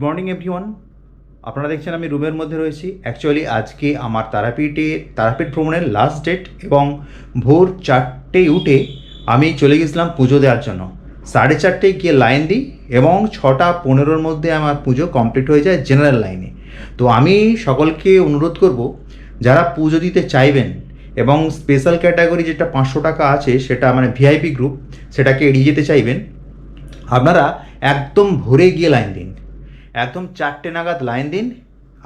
Morning everyone. আপনারা দেখছেন আমি রুমের মধ্যে রয়েছি। অ্যাকচুয়ালি আজকে আমার তারাপীঠ ভ্রমণের লাস্ট ডেট এবং ভোর 4টে উঠে আমি চলে গেছিলাম পুজো দেওয়ার জন্য। 4:30 গিয়ে লাইন দিই এবং 6:15-র মধ্যে আমার পুজো কমপ্লিট হয়ে যায় জেনারেল লাইনে। তো আমি সকলকে অনুরোধ করব, যারা পুজো দিতে চাইবেন এবং স্পেশাল ক্যাটাগরি যেটা 500 টাকা আছে, সেটা মানে ভিআইপি গ্রুপ, সেটাকে এড়িয়ে যেতে চাইবেন, আপনারা একদম ভোরে গিয়ে লাইন দিন। একদম 4টে নাগাদ লাইন দিন,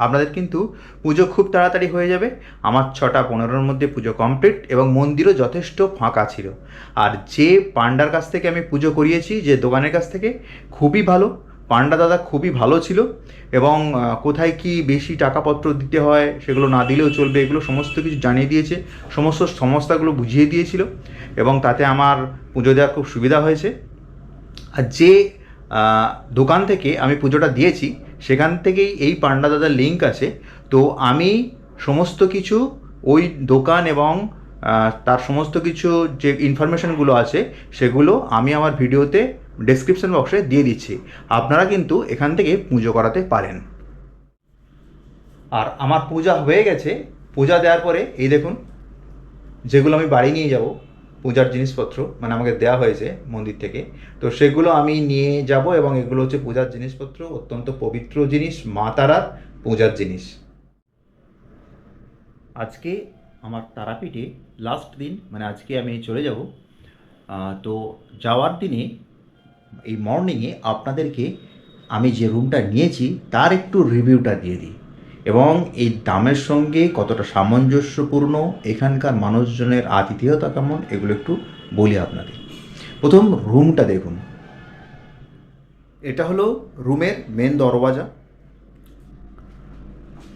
আপনাদের কিন্তু পুজো খুব তাড়াতাড়ি হয়ে যাবে। আমার 6:15-র মধ্যে পুজো কমপ্লিট এবং মন্দিরও যথেষ্ট ফাঁকা ছিল। আর যে পান্ডার কাছ থেকে আমি পুজো করিয়েছি, যে দোকানের কাছ থেকে, খুবই ভালো পান্ডা দাদা, খুবই ভালো ছিল। এবং কোথায় কি বেশি টাকাপত্র দিতে হয়, সেগুলো না দিলেও চলবে, এগুলো সমস্ত কিছু জানিয়ে দিয়েছে, সমস্ত সমস্যাগুলো বুঝিয়ে দিয়েছিল এবং তাতে আমার পুজো দেওয়ার খুব সুবিধা হয়েছে। আর যে দোকান থেকে আমি পুজোটা দিয়েছি, সেখান থেকেই এই পান্ডা দাদার লিঙ্ক আছে। তো আমি সমস্ত কিছু ওই দোকান এবং তার সমস্ত কিছু যে ইনফরমেশানগুলো আছে, সেগুলো আমি আমার ভিডিওতে ডেসক্রিপশন বক্সে দিয়ে দিচ্ছি। আপনারা কিন্তু এখান থেকে পুজো করাতে পারেন। আর আমার পূজা হয়ে গেছে। পূজা দেওয়ার পরে এই দেখুন, যেগুলো আমি বাড়ি নিয়ে যাব, পূজার জিনিসপত্র মানে আমাকে দেওয়া হয়েছে মন্দির থেকে, তো সেগুলো আমি নিয়ে যাব। এবং এগুলো হচ্ছে পূজার জিনিসপত্র, অত্যন্ত পবিত্র জিনিস, মা তারার পূজার জিনিস। আজকে আমার তারাপীঠে লাস্ট দিন, মানে আজকে আমি চলে যাব। তো যাওয়ার দিনে এই মর্নিংয়ে আপনাদেরকে আমি যে রুমটা নিয়েছি তার একটু রিভিউটা দিয়ে দিই এবং এই দামের সঙ্গে কতটা সামঞ্জস্যপূর্ণ, এখানকার মানুষজনের আতিথেয়তা কেমন, এগুলো একটু বলি আপনাদের। প্রথম রুমটা দেখুন, এটা হলো রুমের মেন দরওয়াজা।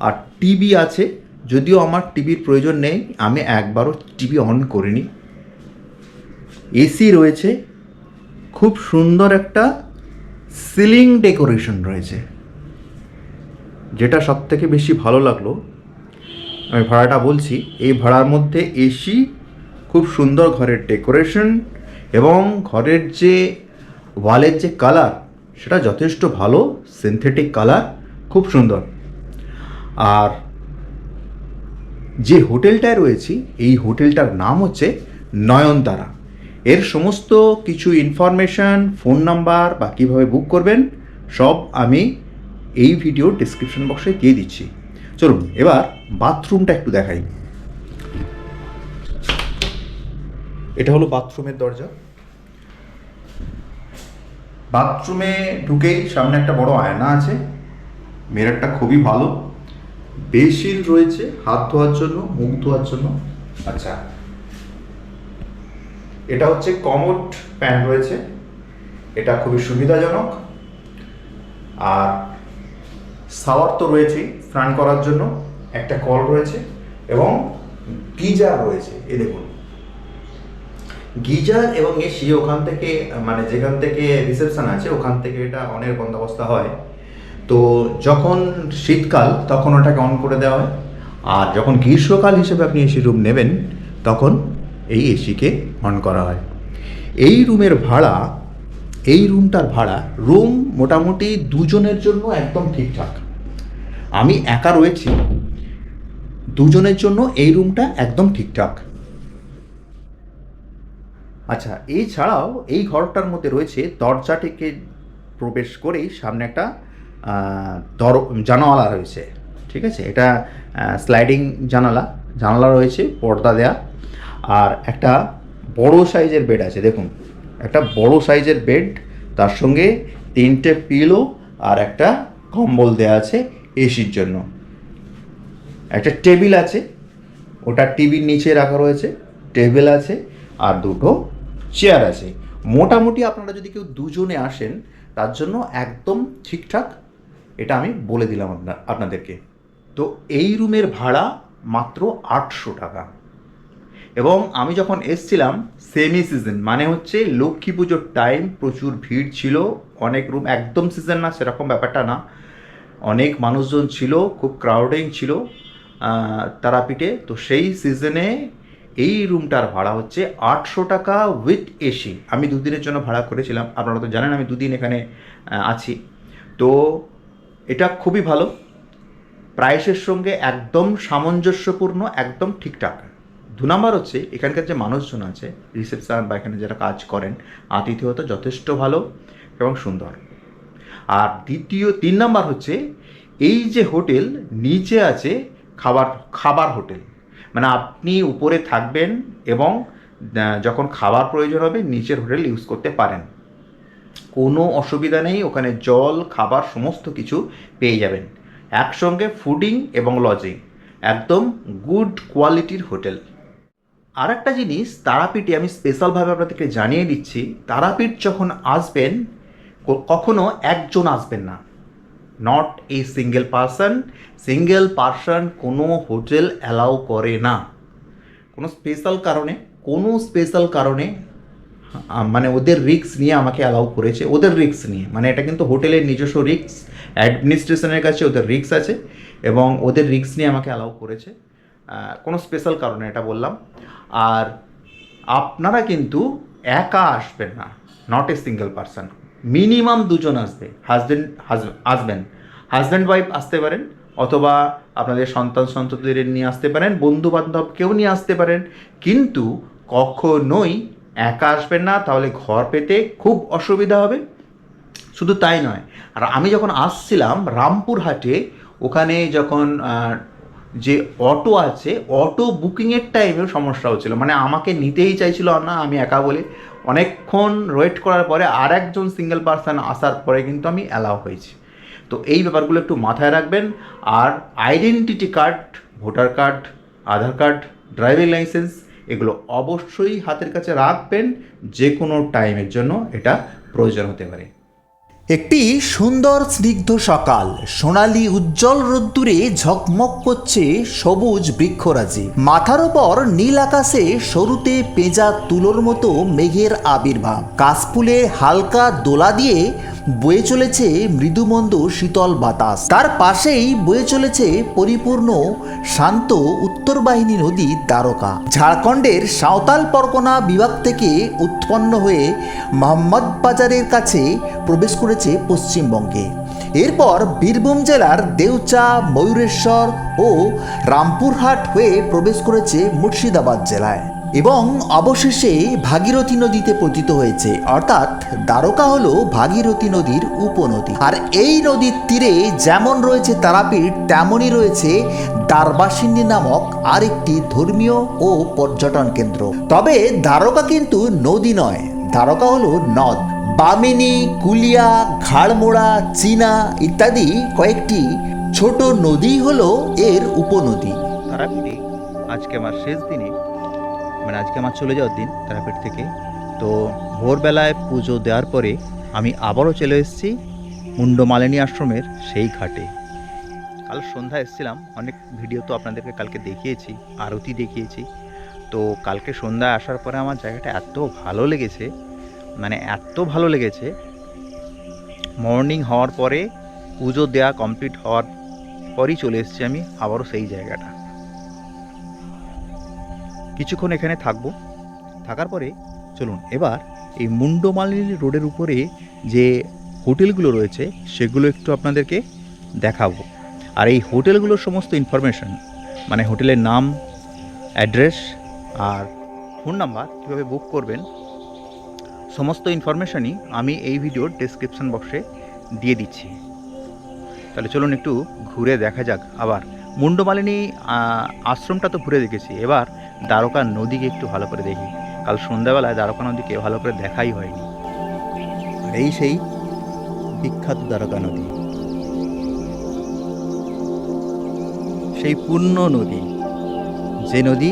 আর টিভি আছে, যদিও আমার টিভির প্রয়োজন নেই, আমি একবারও টিভি অন করিনি। এসি রয়েছে, খুব সুন্দর একটা সিলিং ডেকোরেশন রয়েছে। যেটা সবথেকে বেশি ভালো লাগলো, আমি ভাড়াটা বলছি, এই ভাড়ার মধ্যে এসি, খুব সুন্দর ঘরের ডেকোরেশন এবং ঘরের যে ওয়ালের যে কালার, সেটা যথেষ্ট ভালো, সিনথেটিক কালার, খুব সুন্দর। আর যে হোটেলটায় রয়েছি, এই হোটেলটার নাম হচ্ছে নয়নতারা। এর সমস্ত কিছু ইনফরমেশান, ফোন নাম্বার বা কীভাবে বুক করবেন, সব আমি এই ভিডিও ডিসক্রিপশন বক্সে দিয়ে দিচ্ছি। চলুন এবার বাথরুমটা একটু দেখাই। এটা হলো বাথরুমের দরজা। বাথরুমে ঢুকেই সামনে একটা বড় আয়না আছে, মিররটা খুবই ভালো, বেসিন রয়েছে হাত ধোয়ার জন্য, মুখ ধোয়ার জন্য। আচ্ছা, এটা হচ্ছে কমোড প্যান রয়েছে, এটা খুবই সুবিধাজনক। আর শাওয়ার তো রয়েছেই, স্নান করার জন্য একটা কল রয়েছে এবং গিজার রয়েছে। এই দেখুন, গিজার এবং এসি ওখান থেকে, মানে যেখান থেকে রিসেপশন আছে ওখান থেকে এটা অনের বন্দোবস্ত হয়। তো যখন শীতকাল তখন ওটাকে অন করে দেওয়া হয়, আর যখন গ্রীষ্মকাল হিসেবে আপনি এসি রুম নেবেন তখন এই এসিকে অন করা হয়। এই রুমের ভাড়া, এই রুমটার ভাড়া, রুম মোটামুটি দুজনের জন্য একদম ঠিকঠাক। আমি একা রয়েছি, দুজনের জন্য এই রুমটা একদম ঠিকঠাক। আচ্ছা, এছাড়াও এই ঘরটার মধ্যে রয়েছে, দরজা থেকে প্রবেশ করেই সামনে একটা জানালা রয়েছে। ঠিক আছে, এটা স্লাইডিং জানালা, জানালা রয়েছে, পর্দা দেয়া। আর একটা বড় সাইজের বেড আছে, দেখুন একটা বড় সাইজের বেড, তার সঙ্গে 3টে পিলো আর একটা কম্বল দেয়া আছে এসির জন্য। একটা টেবিল আছে, ওটা টিভির নিচে রাখা রয়েছে, টেবিল আছে আর দুটো চেয়ার আছে। মোটামুটি আপনারা যদি কেউ দুজনে আসেন, তার জন্য একদম ঠিকঠাক, এটা আমি বলে দিলাম আপনাদেরকে। তো এই রুমের ভাড়া মাত্র 800 টাকা। এবং আমি যখন এসছিলাম সেমি সিজন, মানে হচ্ছে লক্ষ্মী পুজোর টাইম, প্রচুর ভিড় ছিল, অনেক রুম, একদম সিজন না সেরকম ব্যাপারটা না, অনেক মানুষজন ছিল, খুব ক্রাউডিং ছিল তারাপীঠে। তো সেই সিজনে এই রুমটার ভাড়া হচ্ছে 800 টাকা উইথ এসি। আমি দুদিনের জন্য ভাড়া করেছিলাম, আপনারা তো জানেন আমি দুদিন এখানে আছি। তো এটা খুবই ভালো, প্রাইসের সঙ্গে একদম সামঞ্জস্যপূর্ণ, একদম ঠিকঠাক। 2 নাম্বার হচ্ছে এখানকার যে মানুষজন আছে রিসেপশন বা এখানে যারা কাজ করেন, আতিথেয়তা যথেষ্ট ভালো এবং সুন্দর। আর 3 নাম্বার হচ্ছে এই যে হোটেল নিচে আছে খাবার হোটেল, মানে আপনি উপরে থাকবেন এবং যখন খাবার প্রয়োজন হবে নিচের হোটেল ইউজ করতে পারেন, কোনো অসুবিধা নেই। ওখানে জল খাবার সমস্ত কিছু পেয়ে যাবেন একসঙ্গে, ফুডিং এবং লজিং, একদম গুড কোয়ালিটির হোটেল। আর একটা জিনিস তারাপীঠে আমি স্পেশালভাবে আপনাদেরকে জানিয়ে দিচ্ছি, তারাপীঠ যখন আসবেন কখনো একজন আসবেন না, নট এ সিঙ্গেল পারসন কোনো হোটেল অ্যালাউ করে না। কোনো স্পেশাল কারণে মানে ওদের রিস্ক নিয়ে আমাকে অ্যালাউ করেছে, ওদের রিস্ক নিয়ে, মানে এটা কিন্তু হোটেলের নিজস্ব রিস্ক, অ্যাডমিনিস্ট্রেশনের কাছে ওদের রিস্ক আছে এবং ওদের রিস্ক নিয়ে আমাকে অ্যালাউ করেছে, কোনো স্পেশাল কারণে এটা বললাম। আর আপনারা কিন্তু একা আসবেন না, not a single person, minimum 2 জন আসবে, হাজব্যান্ড ওয়াইফ আসতে পারেন, অথবা আপনাদের সন্ততিদের নিয়ে আসতে পারেন, বন্ধু বান্ধব কেউ নিয়ে আসতে পারেন, কিন্তু কখনোই একা আসবেন না, তাহলে ঘর পেতে খুব অসুবিধা হবে। শুধু তাই নয়, আর আমি যখন আসছিলাম রামপুরহাটে, ওখানে যখন যে অটো আছে, অটো বুকিংয়ের টাইমেও সমস্যা হচ্ছিলো, মানে আমাকে নিতেই চাইছিল না, আমি একা বলে অনেকক্ষণ ওয়েট করার পরে আর একজন সিঙ্গেল পারসন আসার পরে কিন্তু আমি অ্যালাউ হয়েছি। তো এই ব্যাপারগুলো একটু মাথায় রাখবেন। আর আইডেন্টিটি কার্ড, ভোটার কার্ড, আধার কার্ড, ড্রাইভিং লাইসেন্স এগুলো অবশ্যই হাতের কাছে রাখবেন, যে কোনো টাইমের জন্য এটা প্রয়োজন হতে পারে। একটি সুন্দর স্নিগ্ধ সকাল, সোনালি উজ্জ্বল রোদ্দুরে ঝকমক করছে সবুজ বৃক্ষরাজি, মাথার ওপর নীল আকাশে সরুতে পেঁজা তুলোর মতো মেঘের আবির্ভাব, কাশফুলে হালকা দোলা দিয়ে বয়ে চলেছে মৃদুমন্দ শীতল বাতাস, তার পাশেই বয়ে চলেছে পরিপূর্ণ শান্ত উত্তরবাহিনী নদী দ্বারকা। ঝাড়খণ্ডের সাঁওতাল পরগনা বিভাগ থেকে উৎপন্ন হয়ে মোহাম্মদবাজারের কাছে প্রবেশ করেছে পশ্চিমবঙ্গে। এরপর বীরভূম জেলার দেউচা, ময়ূরেশ্বর ও রামপুরহাট হয়ে প্রবেশ করেছে মুর্শিদাবাদ জেলায় এবং অবশেষে ভাগীরথী নদীতে পতিত হয়েছে, অর্থাৎ দ্বারকা হলো ভাগীরথী নদীর উপনদী। আর এই নদীর তীরে যেমন রয়েছে তারাপীঠ, তেমনই রয়েছে দ্বারবাসিনী নামক আরেকটি ধর্মীয় ও পর্যটন কেন্দ্র। তবে দ্বারকা কিন্তু নদী নয়, দ্বারকা হলো নদ। বামিনী, কুলিয়া, ঘাড়মোড়া, চীনা ইত্যাদি কয়েকটি ছোট নদী হলো এর উপনদী। তারাপীঠে আজকে আমার শেষ দিনে, মানে আজকে আমার চলে যাওয়ার দিন তারাপীঠ থেকে। তো ভোরবেলায় পুজো দেওয়ার পরে আমি আবারও চলে এসেছি মুন্ডমালিনী আশ্রমের সেই ঘাটে। কাল সন্ধ্যায় এসেছিলাম, অনেক ভিডিও তো আপনাদেরকে কালকে দেখিয়েছি, আরতি দেখিয়েছি। তো কালকে সন্ধ্যায় আসার পরে আমার জায়গাটা এত ভালো লেগেছে, মানে এত ভালো লেগেছে, মর্নিং হওয়ার পরে পুজো দেওয়া কমপ্লিট হওয়ার পরই চলে এসেছি আমি আবারও সেই জায়গাটা। কিছুক্ষণ এখানে থাকবো, থাকার পরে চলুন এবার এই মুন্ডমালিনী রোডের উপরে যে হোটেলগুলো রয়েছে সেগুলো একটু আপনাদেরকে দেখাবো। আর এই হোটেলগুলোর সমস্ত ইনফরমেশান, মানে হোটেলের নাম, অ্যাড্রেস আর ফোন নাম্বার, কীভাবে বুক করবেন, সমস্ত ইনফরমেশানই আমি এই ভিডিওর ডেসক্রিপশন বক্সে দিয়ে দিচ্ছি। তাহলে চলুন একটু ঘুরে দেখা যাক। আবার মুন্ডমালিনী আশ্রমটা তো ঘুরে দেখেছি, এবার দ্বারকা নদীকে একটু ভালো করে দেখি। কাল সন্ধ্যাবেলায় দ্বারকা নদীকে ভালো করে দেখাই হয়নি। আর এই সেই বিখ্যাত দ্বারকা নদী, সেই পূর্ণ নদী, যে নদী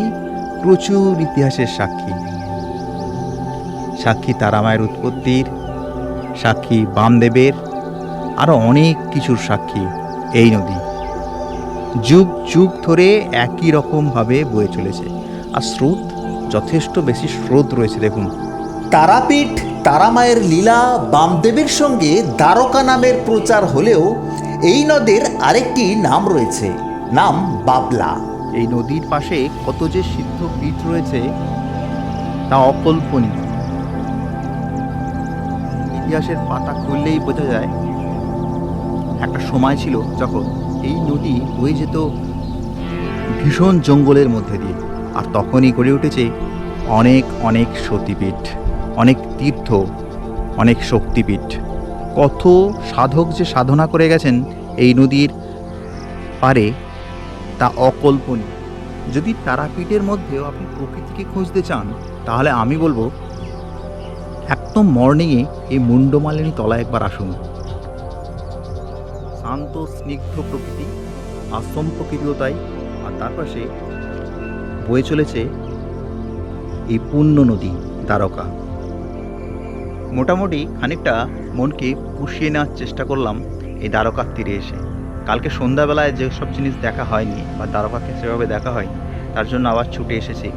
প্রচুর ইতিহাসের সাক্ষী, সাক্ষী তারামায়ের উৎপত্তির, সাক্ষী বামদেবের, আরও অনেক কিছুর সাক্ষী এই নদী। যুগ যুগ ধরে একই রকমভাবে বয়ে চলেছে, আর স্রোত যথেষ্ট বেশি স্রোত রয়েছে। দেখুন, তারাপীঠ, তারামায়ের লীলা, বামদেবের সঙ্গে দ্বারকা নামের প্রচার হলেও এই নদের আরেকটি নাম রয়েছে, নাম বাবলা। এই নদীর পাশে কত যে সিদ্ধ পীঠ রয়েছে তা অকল্পনীয়। ইতিহাসের পাতা খুললেই বোঝা যায় একটা সময় ছিল যখন এই নদী বয়ে যেত ভীষণ জঙ্গলের মধ্যে দিয়ে, আর তখনই গড়ে উঠেছে অনেক অনেক সতীপীঠ, অনেক তীর্থ, অনেক শক্তিপীঠ। কত সাধক যে সাধনা করে গেছেন এই নদীর পারে তা অকল্পনীয়। যদি তারাপীঠের মধ্যেও আপনি প্রকৃতিকে খুঁজতে চান, তাহলে আমি বলবো একদম মর্নিংয়ে এই মুন্ডমালিনী তলায় একবার আসুন। শান্ত স্নিগ্ধ প্রকৃতি, আশ্রম প্রকৃতিও তাই, আর তার পাশে বয়ে চলেছে এই পুণ্য নদী দ্বারকা। মোটামুটি খানিকটা মনকে পুষিয়ে নেওয়ার চেষ্টা করলাম এই দ্বারকার তীরে এসে। কালকে সন্ধ্যাবেলায় যেসব জিনিস দেখা হয়নি বা দ্বারকাকে সেভাবে দেখা হয়নি, তার জন্য আবার ছুটে এসেছি।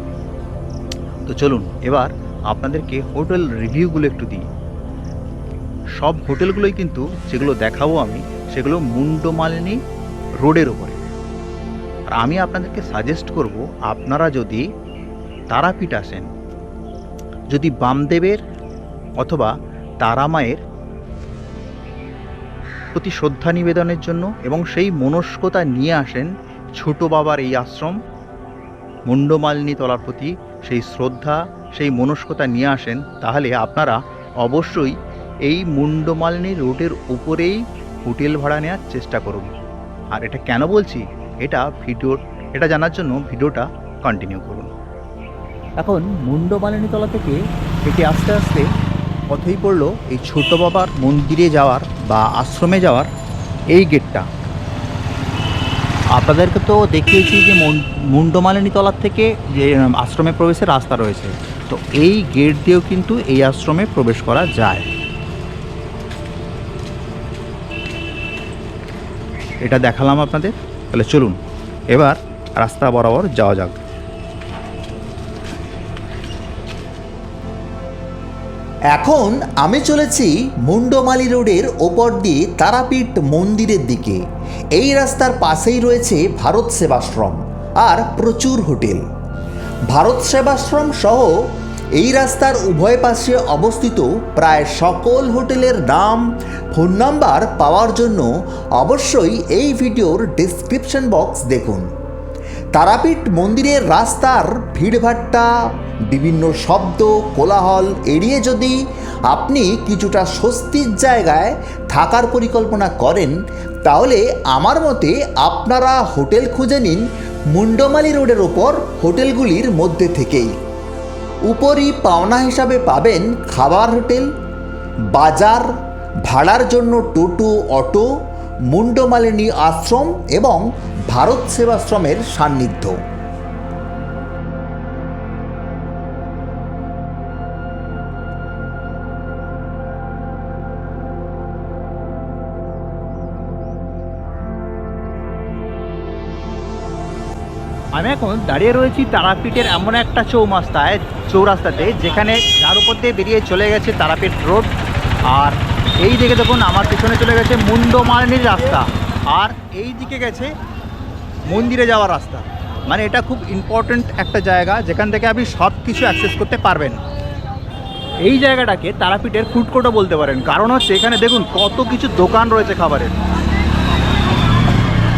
তো চলুন এবার আপনাদেরকে হোটেল রিভিউগুলো একটু দিই। সব হোটেলগুলোই কিন্তু যেগুলো দেখাবো আমি, সেগুলো মুন্ডমালিনী রোডের ওপরে। আর আমি আপনাদেরকে সাজেস্ট করব, আপনারা যদি তারাপীঠ আসেন, যদি বামদেবের অথবা তারামায়ের প্রতি শ্রদ্ধা নিবেদনের জন্য এবং সেই মনস্কতা নিয়ে আসেন, ছোট বাবার এই আশ্রম মুন্ডমালিনী তলার প্রতি সেই শ্রদ্ধা, সেই মনস্কতা নিয়ে আসেন, তাহলে আপনারা অবশ্যই এই মুন্ডমালিনী রোডের উপরেই হোটেল ভাড়া নেওয়ার চেষ্টা করুন। আর এটা কেন বলছি, এটা জানার জন্য ভিডিওটা কন্টিনিউ করুন। এখন মুন্ডমালিনী তলা থেকে হেঁটে আস্তে আস্তে পথেই পড়লো এই ছোট বাবার মন্দিরে যাওয়ার বা আশ্রমে যাওয়ার এই গেটটা। আপনাদেরকে তো দেখিয়েছি যে মুন্ডমালিনী তলার থেকে যে আশ্রমে প্রবেশের রাস্তা রয়েছে, তো এই গেট দিয়েও কিন্তু এই আশ্রমে প্রবেশ করা যায়। এটা দেখালাম আপনাদের, তাহলে চলুন এবার রাস্তা বরাবর যাওয়া যাক। এখন আমি চলেছি মুন্ডমালি রোডের ওপর দিয়ে তারাপীঠ মন্দিরের দিকে। এই রাস্তার পাশেই রয়েছে ভারত সেবাশ্রম আর প্রচুর হোটেল। ভারত সেবাশ্রম সহ এই রাস্তার উভয় পাশে অবস্থিত প্রায় সকল হোটেলের নাম, ফোন নাম্বার পাওয়ার জন্য অবশ্যই এই ভিডিওর ডেসক্রিপশন বক্স দেখুন। তারাপীঠ মন্দিরের রাস্তার ভিড়ভাট্টা, বিভিন্ন শব্দ কোলাহল এড়িয়ে যদি আপনি কিছুটা স্বস্তির জায়গায় থাকার পরিকল্পনা করেন, তাহলে আমার মতে আপনারা হোটেল খুঁজে নিন মুন্ডমালি রোডের ওপর হোটেলগুলির মধ্যে থেকেই। উপরই পাওনা হিসাবে পাবেন খাবার হোটেল, বাজার, ভাড়ার জন্য টোটো, অটো, মুন্ডমালিনী আশ্রম এবং ভারত সেবাশ্রমের সান্নিধ্য। আমি এখন দাঁড়িয়ে রয়েছি তারাপীঠের এমন একটা চৌরাস্তাতে, যেখানে যার উপর দিয়ে বেরিয়ে চলে গেছে তারাপীঠ রোড। আর এই দিকে দেখুন আমার পিছনে চলে গেছে মুন্ডমালিনীর রাস্তা, আর এই দিকে গেছে মন্দিরে যাওয়ার রাস্তা। মানে এটা খুব ইম্পর্ট্যান্ট একটা জায়গা, যেখান থেকে আপনি সব কিছু অ্যাক্সেস করতে পারবেন। এই জায়গাটাকে তারাপীঠের ফুড কোর্টও বলতে পারেন, কারণ হচ্ছে এখানে দেখুন কত কিছু দোকান রয়েছে খাবারের।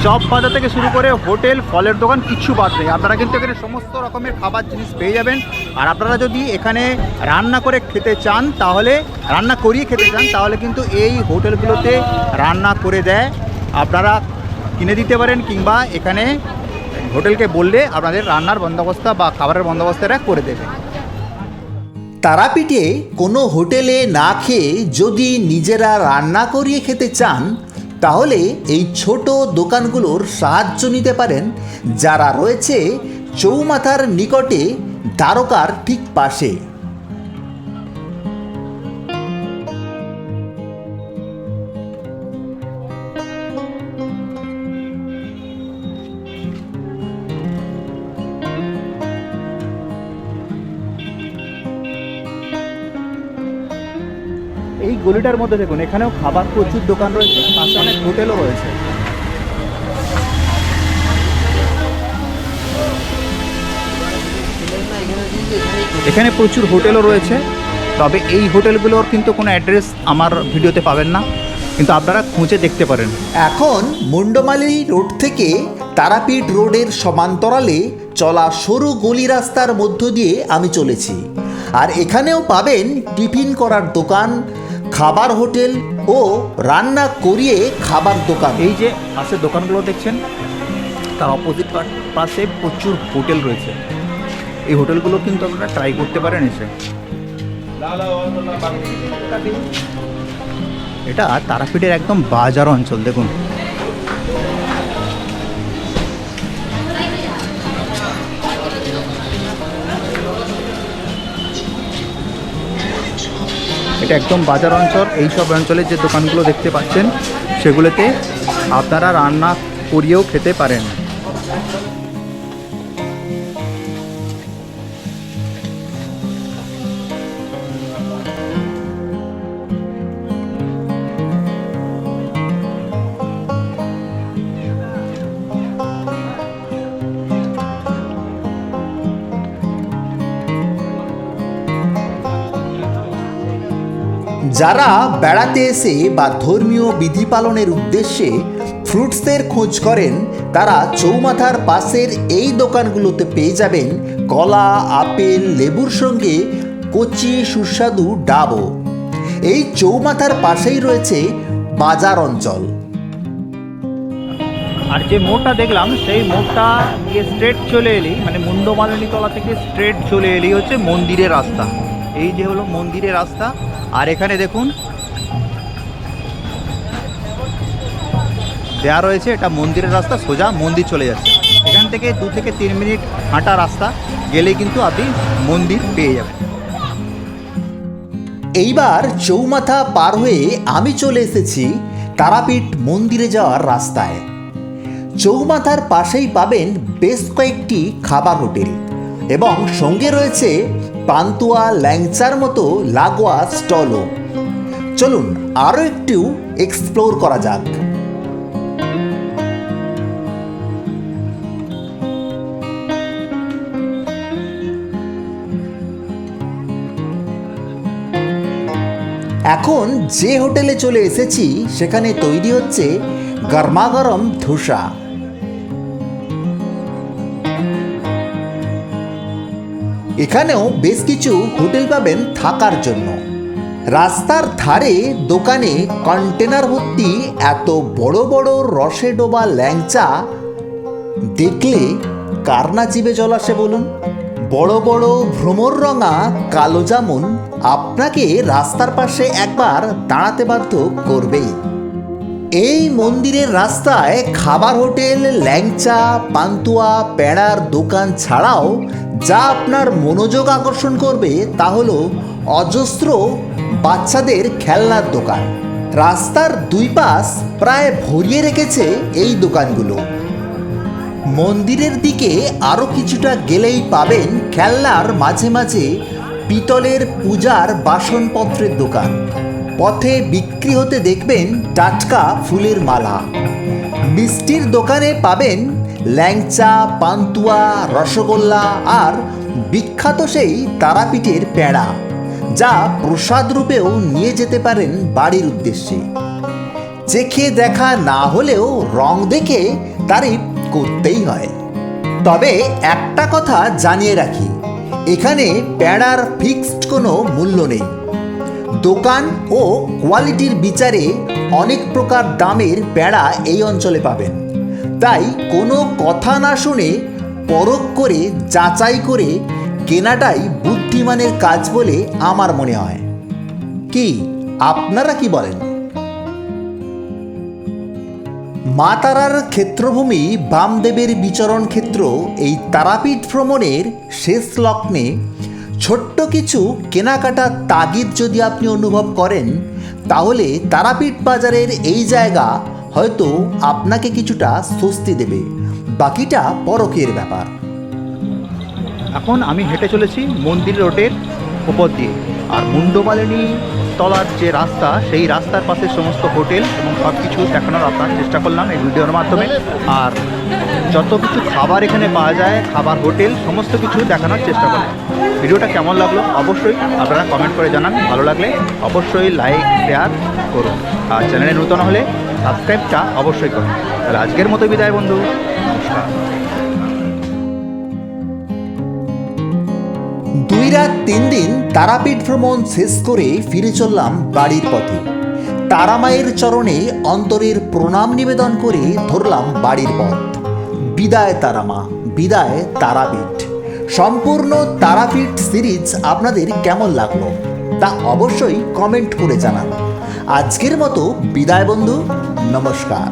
চপ ভাজা থেকে শুরু করে হোটেল, ফলের দোকান, কিচ্ছু বাদ নেই। আপনারা কিন্তু এখানে সমস্ত রকমের খাবার জিনিস পেয়ে যাবেন। আর আপনারা যদি এখানে রান্না করে খেতে চান, তাহলে রান্না করিয়ে খেতে চান, তাহলে কিন্তু এই হোটেলগুলোতে রান্না করে দেয়। আপনারা কিনে দিতে পারেন, কিংবা এখানে হোটেলকে বললে আপনাদের রান্নার বন্দোবস্ত বা খাবারের বন্দোবস্ত এরা করে দেবে। তারাপীঠে কোনো হোটেলে না খেয়ে যদি নিজেরা রান্না করিয়ে খেতে চান, তাহলে এই ছোট দোকানগুলোর সাহায্য নিতে পারেন, যারা রয়েছে চৌমাথার নিকটে দ্বারকার ঠিক পাশে। এই গলিটার মধ্যে দেখুন, এখানেও খাবার প্রচুর দোকান রয়েছে, পাশে অনেক হোটেলও রয়েছে। এখানে প্রচুর হোটেলও রয়েছে, তবে এই হোটেলগুলোর কিন্তু কোনো অ্যাড্রেস আমার ভিডিওতে পাবেন না। কিন্তু আপনারা খুঁজে দেখতে পারেন। এখন মুন্ডমালি রোড থেকে তারাপীঠ রোডের সমান্তরালে চলা সরু গলি রাস্তার মধ্য দিয়ে আমি চলেছি। আর এখানেও পাবেন টিফিন করার দোকান, খাবার হোটেল ও রান্না করিয়ে খাবার দোকান। এই যে পাশের দোকানগুলো দেখছেন, তার অপোজিট পাশে প্রচুর হোটেল রয়েছে। এই হোটেলগুলো কিন্তু আপনারা ট্রাই করতে পারেন এসে। এটা তারাপীঠের একদম বাজার অঞ্চল, দেখুন। এটা একদম বাজার অঞ্চল। এই সব অঞ্চলের যে দোকানগুলো দেখতে পাচ্ছেন সেগুলোতে আপনারা রান্না করিয়েও খেতে পারেন। যারা বেড়াতে এসে বা ধর্মীয় বিধি পালনের উদ্দেশ্যে ফ্রুটসের খোঁজ করেন, তারা চৌমাথার পাশের এই দোকানগুলোতে পেয়ে যাবেন কলা, আপেল, লেবুর সঙ্গে কচি সুস্বাদু ডাবও। এই চৌমাথার পাশেই রয়েছে বাজার অঞ্চল। আর যে মোড়টা দেখলাম সেই মোড়টা দিয়ে স্ট্রেট চলে এলেই, মানে মুন্ডমালিনী তলা থেকে স্ট্রেট চলে এলেই হচ্ছে মন্দিরের রাস্তা। এই যে হলো মন্দিরের রাস্তা। আর এখানে দেখুন দেয়া রয়েছে, এটা মন্দিরের রাস্তা, সোজা মন্দির চলে যাচ্ছে। এখান থেকে 2 থেকে 3 মিনিট হাঁটা রাস্তা গেলেই কিন্তু আপনি মন্দির পেয়ে যাবেন। এইবার চৌমাথা পার হয়ে আমি চলে এসেছি তারাপীঠ মন্দিরে যাওয়ার রাস্তায়। চৌমাথার পাশেই পাবেন বেশ কয়েকটি খাবার হোটেল এবং সঙ্গে রয়েছে পান্তুয়া, ল্যাংচার মতো লাগোয়া স্টলও। চলুন আরও একটু এক্সপ্লোর করা যাক। এখন যে হোটেলে চলে এসেছি সেখানে তৈরি হচ্ছে গরমাগরম ধোসা। এখানেও বেশ কিছু হোটেল পাবেন থাকার জন্য। রাস্তার ধারে দোকানে কন্টেনার ভর্তি এত বড় বড় রসে ডোবা ল্যাংচা দেখলে কার না জিভে জল আসে বলুন। বড় বড় ভ্রমর রঙা কালো জামুন আপনাকে রাস্তার পাশে একবার দাঁড়াতে বাধ্য করবেই। এই মন্দিরের রাস্তায় খাবার হোটেল, ল্যাংচা, পান্তুয়া, পেড়ার দোকান ছাড়াও যা আপনার মনোযোগ আকর্ষণ করবে তা হলো অজস্র বাচ্চাদের খেলনার দোকান। রাস্তার দুই পাশ প্রায় ভরিয়ে রেখেছে এই দোকানগুলো। মন্দিরের দিকে আরও কিছুটা গেলেই পাবেন খেলনার মাঝে মাঝে পিতলের পূজার বাসনপত্রের দোকান। পথে বিক্রি হতে দেখবেন টাটকা ফুলের মালা। মিষ্টির দোকানে পাবেন ল্যাংচা, পান্তুয়া, রসগোল্লা আর বিখ্যাত সেই তারাপীঠের পেড়া, যা প্রসাদ রূপেও নিয়ে যেতে পারেন বাড়ির উদ্দেশ্যে। চেখে দেখা না হলেও রং দেখে তারিফ করতেই হয়। তবে একটা কথা জানিয়ে রাখি, এখানে পেড়ার ফিক্সড কোনো মূল্য নেই। দোকান ও কোয়ালিটির বিচারে অনেক প্রকার দামের পেড়া এই অঞ্চলে পাবেন। তাই কোনো কথা না শুনে পরখ করে যাচাই করে কেনাটাই বুদ্ধিমানের কাজ বলে আমার মনে হয়। কি আপনারা কি বলেন? মা তারার ক্ষেত্রভূমি বামদেবের বিচরণ ক্ষেত্র এই তারাপীঠ ভ্রমণের শেষ লগ্নে ছোট্ট কিছু কেনাকাটার তাগিদ যদি আপনি অনুভব করেন, তাহলে তারাপীঠ বাজারের এই জায়গা হয়তো আপনাকে কিছুটা স্বস্তি দেবে। বাকিটা পরখের ব্যাপার। এখন আমি হেঁটে চলেছি মন্দির রোডের উপর দিয়ে। আর মুন্ডমালিনী তলার যে রাস্তা, সেই রাস্তার পাশে সমস্ত হোটেল এবং সব কিছু দেখানোর আপনার চেষ্টা করলাম এই ভিডিওর মাধ্যমে। আর যত কিছু খাবার এখানে পাওয়া যায়, খাবার হোটেল সমস্ত কিছু দেখানোর চেষ্টা করলাম। ভিডিওটা কেমন লাগলো অবশ্যই আপনারা কমেন্ট করে জানান। ভালো লাগলে অবশ্যই লাইক শেয়ার করুন, আর চ্যানেলে নতুন হলে সাবস্ক্রাইবটা অবশ্যই করুন। তাহলে আজকের মতো বিদায় বন্ধু, নমস্কার। 2 রাত 3 দিন তারাপীঠ ভ্রমণ শেষ করে ফিরে চললাম বাড়ির পথে। তারামায়ের চরণে অন্তরের প্রণাম নিবেদন করে ধরলাম বাড়ির পথ। বিদায় তারামা, বিদায় তারাপীঠ। সম্পূর্ণ তারাপীঠ সিরিজ আপনাদের কেমন লাগলো তা অবশ্যই কমেন্ট করে জানান। আজকের মতো বিদায় বন্ধু, নমস্কার।